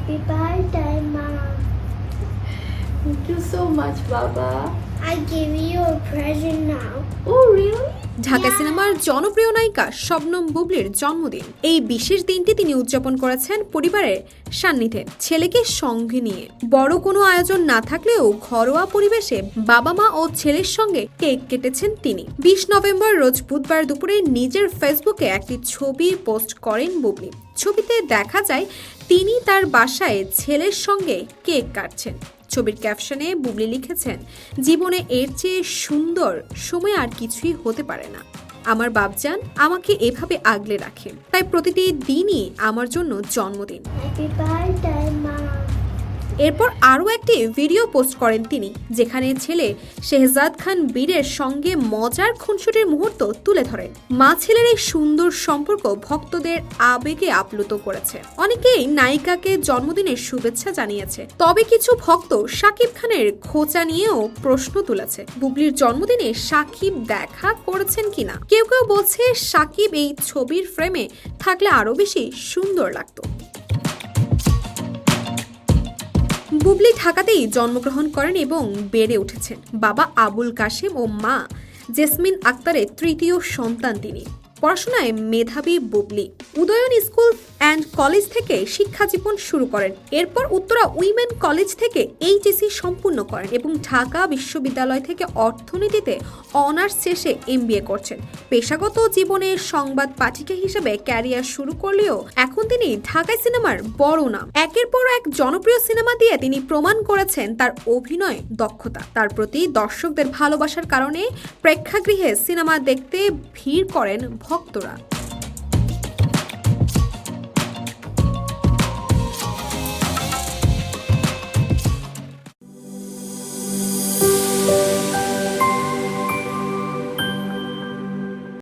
Happy birthday, Mom. Thank you so much, Baba. I give you a present now. Oh, really? Dhaka সিনেমার জনপ্রিয় নায়িকা শবনম বুবলির জন্মদিন। এই বিশেষ দিনটি তিনি উদযাপন করেছেন পরিবারের সান্নিধ্যে, ছেলেকে সঙ্গে নিয়ে। বড় কোনো আয়োজন না থাকলেও ঘরোয়া পরিবেশে বাবা মা ও ছেলের সঙ্গে কেক কেটেছেন তিনি। 20 নভেম্বর রোজ বুধবার দুপুরে নিজের ফেসবুকে একটি ছবি পোস্ট করেন বুবলি। ছবিতে দেখা যায় তিনি তার বাসায় ছেলের সঙ্গে কেক কাটছেন। ছবির ক্যাপশনে বুবলি লিখেছেন, জীবনে এর চেয়ে সুন্দর সময় আর কিছুই হতে পারে না। আমার বাপজান আমাকে এভাবে আগলে রাখে, তাই প্রতিটি দিনই আমার জন্য জন্মদিন। Happy birthday, Mom. এরপর আরও একটি ভিডিও পোস্ট করেন তিনি, যেখানে ছেলে শেহজাদ খান বীরের সঙ্গে মজার খুনসুটির মুহূর্ত তুলে ধরেন। মা ছেলের এই সুন্দর সম্পর্ক ভক্তদের আবেগে আপ্লুত করেছে। অনেকেই নায়িকাকে জন্মদিনের শুভেচ্ছা জানিয়েছে, তবে কিছু ভক্ত শাকিব খানের খোঁচা নিয়েও প্রশ্ন তুলেছে। বুবলির জন্মদিনে শাকিব দেখা করেছেন কিনা। কেউ কেউ বলছে শাকিব এই ছবির ফ্রেমে থাকলে আরো বেশি সুন্দর লাগতো। বুবলি ঢাকাতেই জন্মগ্রহণ করেন এবং বেড়ে উঠেছেন। বাবা আবুল কাশেম ও মা জেসমিন আক্তারের তৃতীয় সন্তান তিনি। পড়াশোনায় মেধাবী Bubly Udayan school and college থেকে শিক্ষা জীবন শুরু করেন। এরপর উত্তরা উইমেন কলেজ থেকে এইচএসসি সম্পূর্ণ করেন এবং ঢাকা বিশ্ববিদ্যালয় থেকে অর্থনীতিতে অনার্স শেষে এমবিএ করছেন। পেশাগত জীবনে সংবাদ পাঠিকা হিসেবে ক্যারিয়ার শুরু করলেও এখন তিনি ঢাকায় সিনেমার বড় নাম। একের পর এক জনপ্রিয় সিনেমা দিয়ে তিনি প্রমাণ করেছেন তার অভিনয় দক্ষতা। তার প্রতি দর্শকদের ভালোবাসার কারণে প্রেক্ষাগৃহে সিনেমা দেখতে ভিড় করেন ভক্তরা।